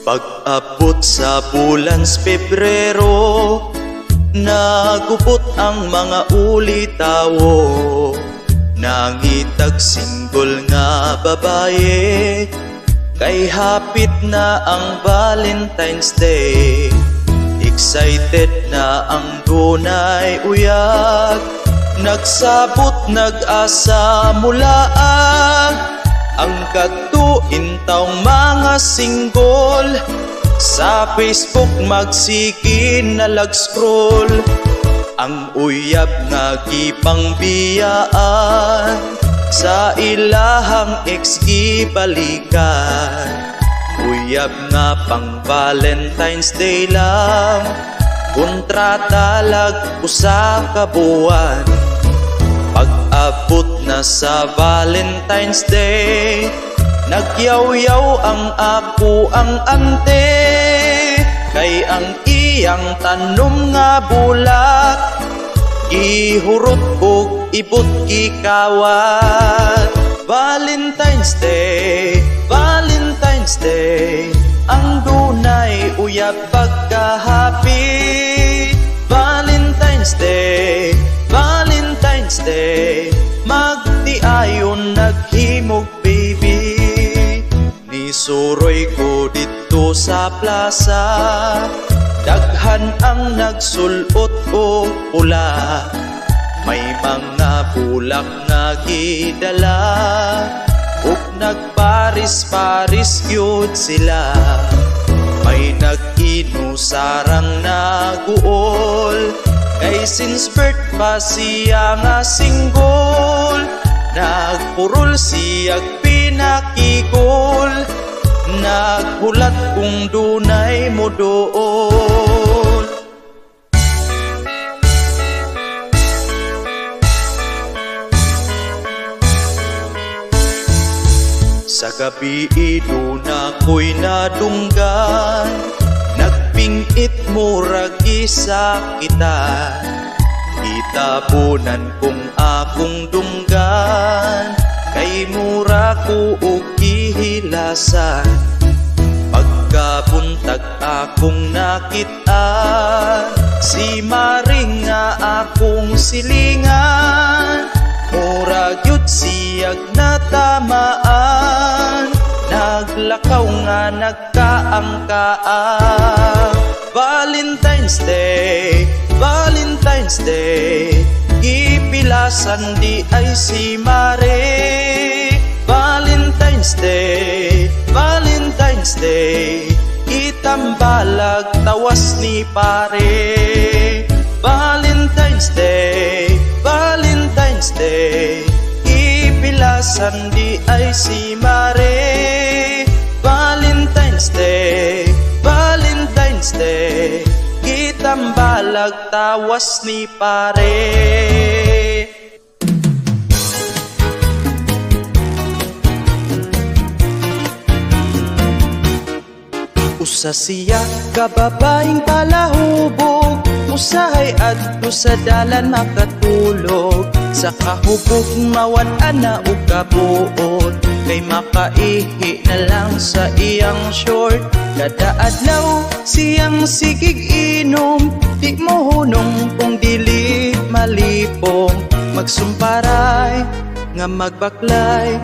Pag-abot sa bulan Pebrero, nagupot ang mga ulitawo. Nangitag singgol nga babaye, kay hapit na ang Valentine's Day. Excited na ang dunay uyag, nagsabot nag-asa mulaag. Ang katuintawng mga singgol, sa Facebook magsigin na lag-scroll. Ang uyab nga gipangbiyaan, sa ilahang ex-gibalikan. Uyab nga pang Valentine's Day lang, kontrata lag usa ka buwan. Pag-abot na sa Valentine's Day, nagyaw-yaw ang ako ang ante. Kay ang iyang tanom nga bulak, ihurot og ibot gikawat. Valentine's Day, Valentine's Day, ang dunay uyab pagkahapi. Valentine's Day, Valentine's Day, magtiayon naghimog baby. Nisuroy ko dito sa plaza, daghan ang nagsulot o pula. May mga bulak nga gidala, ug nagparis-paris yun sila. May nag-inusarang naguol, kay since birth pa siya nga singgol. Nagpurol siyag pinakikol, naghulat kung dunay mo doon. Sa gabi doon ako'y nadunggan, nagpingit murag isa kita. Itabunan kung akong dunggan, kay mura ko og gihilasan. Pagkabuntag akong nakita, si Maring nga akong silingan. Mura gyud siyag natamaan, naglakaw nga nagkaangkaan. Valentine's Day, Valentine's Day, gipilasan di ay si Mare. Valentine's Day, Valentine's Day, itambalag tawas ni pare. Valentine's Day, Valentine's Day, ipilasan di ay si Mare. Valentine's Day, Valentine's Day, itambalag tawas ni pare. Usa siya kababaeng palahubog, usahay adto sa dalan makatulog. Sa kahubog mawad-an na og kabuot, kay makaihi na lang sa iyang short. Kada adlaw siyang sigig inom, di mo hunong kung dili malipong. Magsumparay nga magbaklay,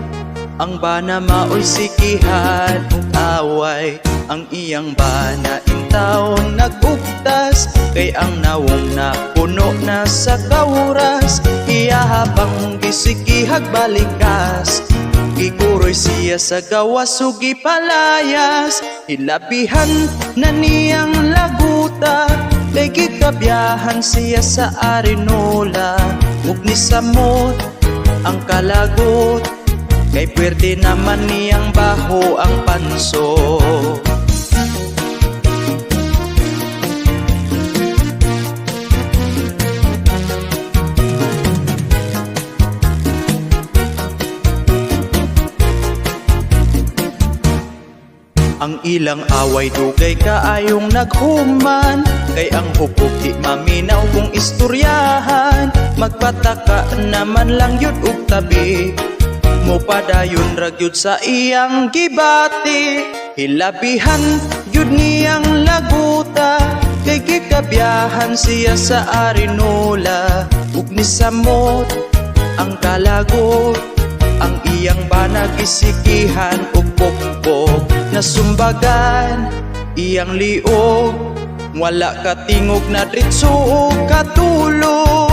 ang bana maoy sikihan ug away. Ang iyang bana intaw nagugtas, kay ang nawong na puno na sa kauras. Iyahabang gisikihag balikas, gikuroy siya sa gawas ug gipalayas. Hilabihan na niyang laguta, kay gikabiyahan siya sa Arinola. Ug nisamot ang kalagot, kay pwerte naman niyang baho ang panso. Ang ilang away dugay kaayong naghuman, kay ang hupok di maminaw kung istoryahan. Magpataka naman lang yun ug tabi, mo padayon ragyud sa iyang gibati. Hilabihan niyang laguta, kay gikabiyahan siya sa Arinola. Ug ni samot ang kalagot, ang iyang banag isikihan ug pokpok. Nasumbagan iyang liog, wala katingog na dritso ug katulog.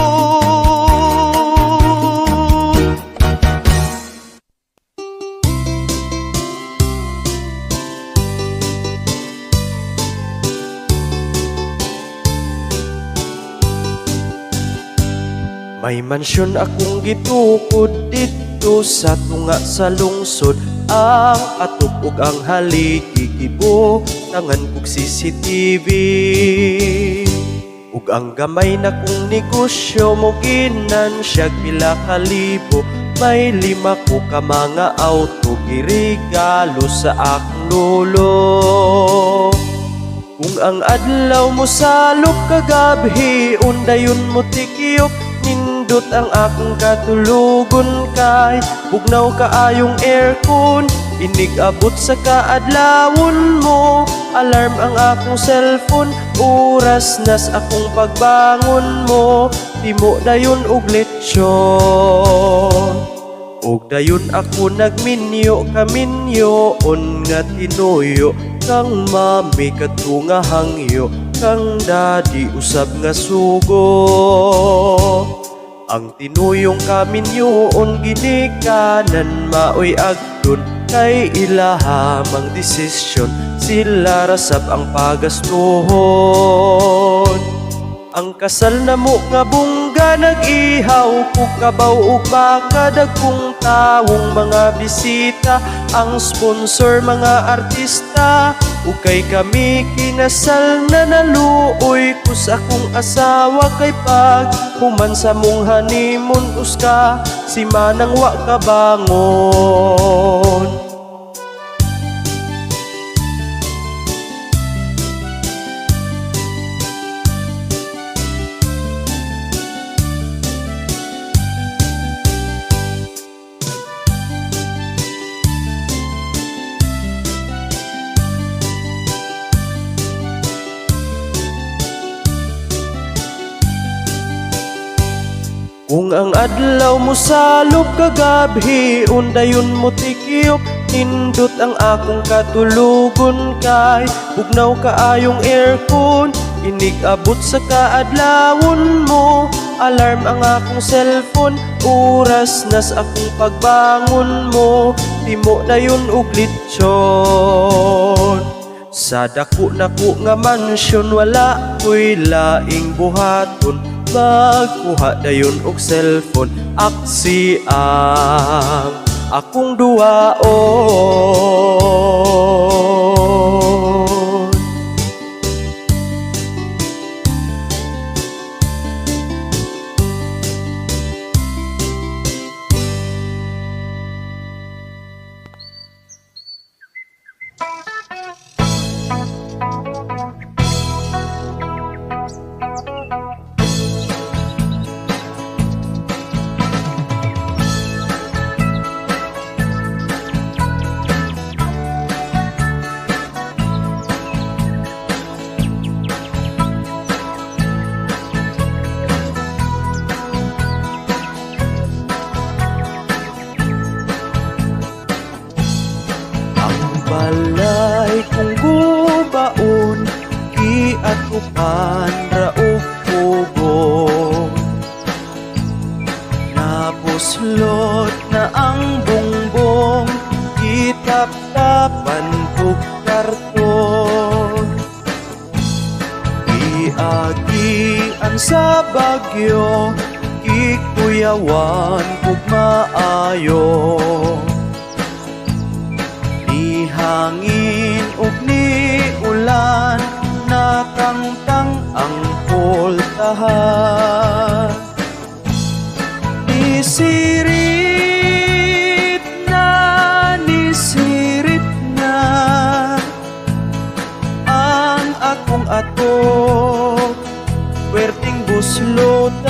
May mansyon akong gitukod dito sa tunga sa lungsod. Ang atop ug ang haligi gibo tangan kog CCTV. Ug ang gamay na kong negosyo mo ginansyag pila ka libo. May 5 ko ka mga auto giregalo sa akong lolo. Kung ang adlaw mo salok kagabhi, undayon mo tikiyok, nindot ang akong katulugon kay bugnaw kaayong aircon. Inig-abot sa kaadlawon mo, alarm ang akong cellphone, oras nas akong pagbangon mo, timo dayon og lechon. Og dayon ako nagminyo kaminyoon nga tinuyo, kang mami katunga hangyo, kang daddy usab nga sugo. Ang tinuyong kaminyoon ginikanan maoy agdon, kay ilahamang desisyon sila rasab ang pagastuhon. Ang kasal na mo nga bungga nag-ihaw, kung kabaw ug baka dagkong tawong mga bisita, ang sponsor mga artista. Ug kay kami kinasal na naluoy ko sa akong asawa, kay pag human sa mong honeymoon uska si manang wa kabangon. Kung ang adlaw mo salok kagabhi, undayon mo tikiyok, nindot ang akong katulugon kay bugnaw kaayong aircon. Inig-abot sa kaadlawon mo, alarm ang akong cellphone, oras nas akong pagbangon mo, timo dayon og lechon. Sa dako nako nga mansyon wala ko'y laing buhaton, magkuha dayon og cellphone, aksi ang akong duwaon. Balay kong gubaon, giatupan raog pugong. Napuslot na ang bongbong, gitap-tapan kog karton. Giagian sa bagyo, gikuyawan kog maayo. Hangin ug ni ulan, nakangtang ang pultahan. Nisirit na ang akong atok, werting buslutan,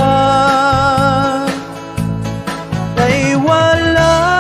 kay wala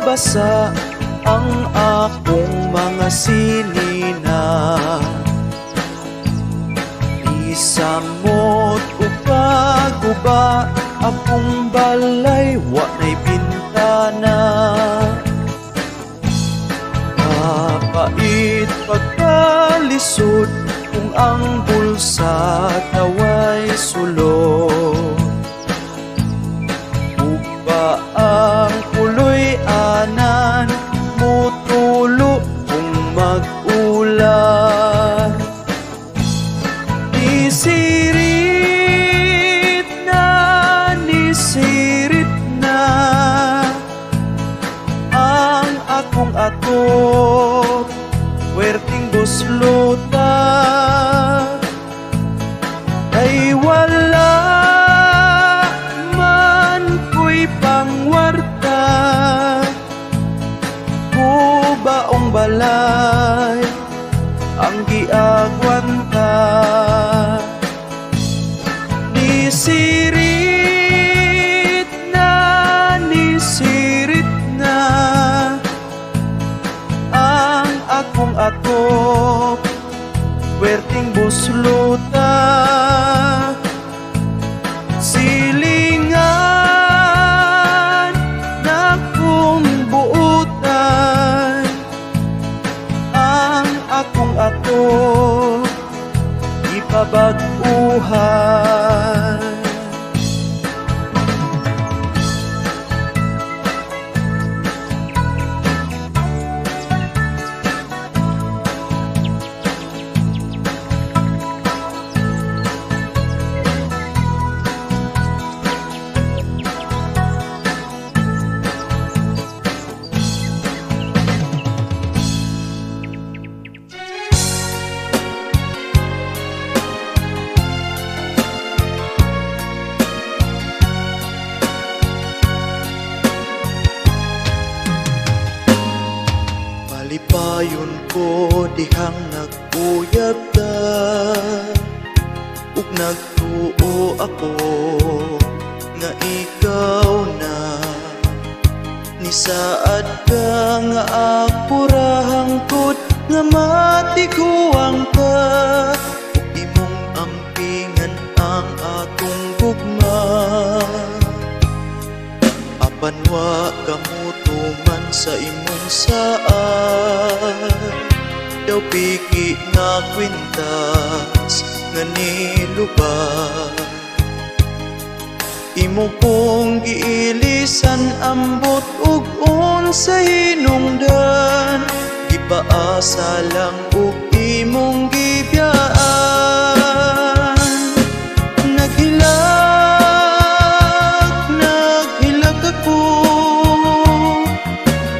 basa ang akong mga sinina. Isamot o kaguba, akong balay wa na'y bintana. Kapait pagkalisod kung ang bulsa taway sulod. Upa ang puloy anan, mutulo kung mag-ulan. Nisirit na ang akong atok, werting busluta. Ay wala man ko'y pangwarta, kubaong balay ang giagwanta. Nisirit na ang akong atok, werting busluta. Silingan na kong buutan ang akong atok, ipabag-uhan. Malipayon ko dihang nagkuyab ka, ug nagtuo ako nga ikaw na. Nisaad ka nga ako ra hangtod nga matiguang ka, ug imong ampingan ang akong gugma. Apan wa kamutuman sa imong saan, daw piki nga kwintas nga niluba. Imo kong giilisan ambot ug unsa hinungdan, gipaasa lang ug imong gibiyaan. Naghilag ako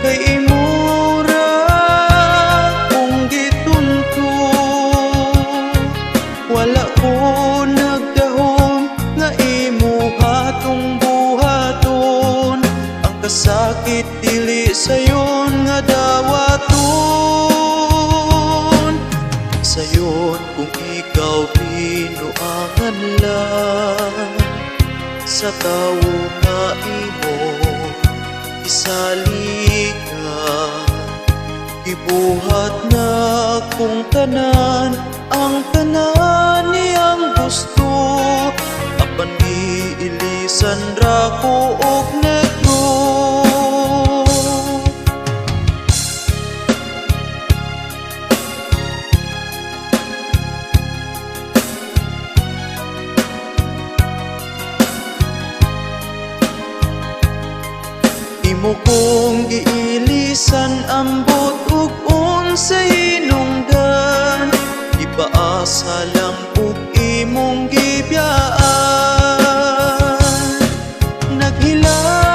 kay imura kung gitunto. Wala ko nagdahom nga imo hatong buhaton, ang kasakit dili sayon nga dawaton. Sayon kung ikaw binuangan lang, sa tawo nga imo isaligan. Ibuhat na kung tanan ang tanan niyang gusto, apan giilisan ra ko og negro. Imo kong giilisan ambot ug unsa hinungdan, ipaasa lang ug imong gibiyaan. Naghilag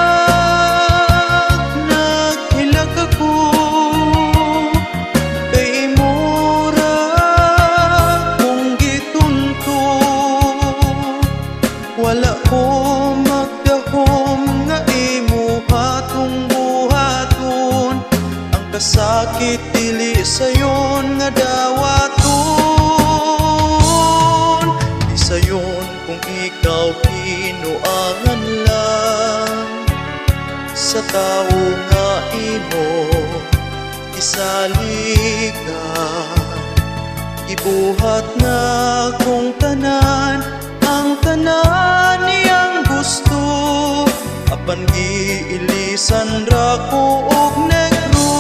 ako kay imura kung gitunto. Wala ko magdahom nga imo hatong buhaton, ang kasakit dili sayon nga dawaton. Di sayon kung ikaw binuangan lang, sa tawo nga saligan. Ibuhat na kong tanan, ang tanan niyang gusto. Apan giilisan ra ko og negro,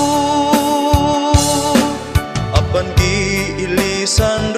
apan giilisan